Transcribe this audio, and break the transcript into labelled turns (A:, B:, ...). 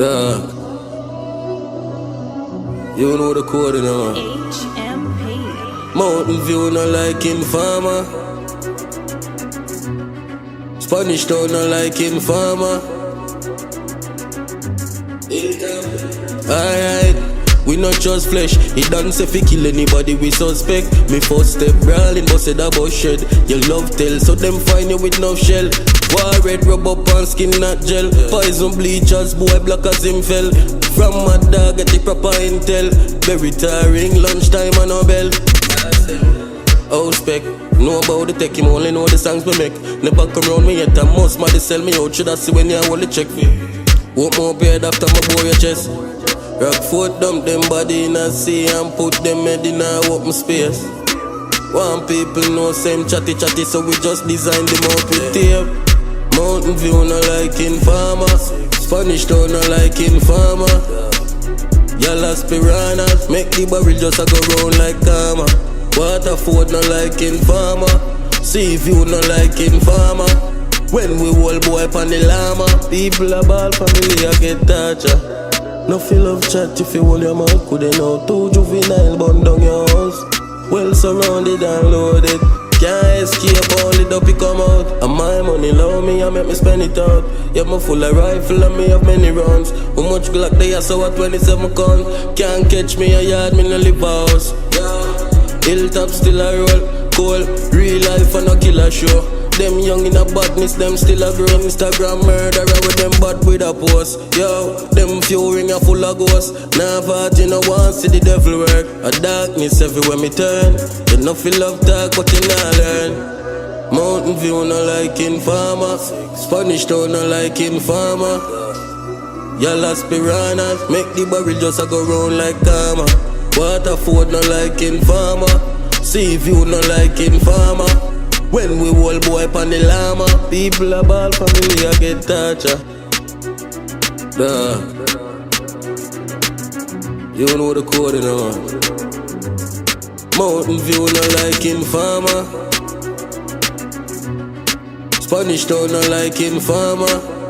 A: Dog. You know the code, you know.
B: HMP.
A: Mountain View no like Informer. Spanish Town no like Informer. Alright, we not just flesh. He done say fi kill anybody we suspect. Me first step brawling, but said about shed. Your love tell, so them find you with no shell. War red rub up on skin not gel. Poison bleachers, boy black as him fell. From my dog get the proper intel. Very tiring, lunchtime and a bell. Oh spec, know about the tech, him only know the songs we make. Never come round me yet, I must mad sell me out. Should I see when you want the check me? Walk more beard after my boy your chest. Rock foot dump them body in a sea and put them head in a open space. One people know same chatty, so we just design them out with tape. Mountain View no like Informer. Spanish Town no like Informer. Yalas piranhas make the barrel just a go round like karma. Waterford no like Informer. Sea View no like Informer. When we hold boy pan the llama, people a ball family a get torture. No feel of chat if you hold your mouth, couldn't know. Too juvenile bun down your house. Well surrounded and loaded. Can't escape, only though he come out. And my money low me, I make me spend it out. Yeah, me full of rifle and me have many rounds. How much Glock they are so at 27 count. Can't catch me a yard, me no live house. Hilltop still a roll, cold. Real life and no killer show. Them young in a badness, them still a grow. Instagram murderer with them bad with a post. Yo, them few ring a full of ghosts. Nah party no one see the devil work. A darkness everywhere me turn. You no feel love talk but you nah learn. Mountain View no like Informer. Spanish Town no like Informer. Yalas piranhas make the barrel just a go round like karma. Waterford no like Informer. Sea View no like Informer. When we hold boy pan the llama, people a ball family a get torture. Dog. You know the code, you know. Mountain View no like Informer. Spanish Town no like Informer.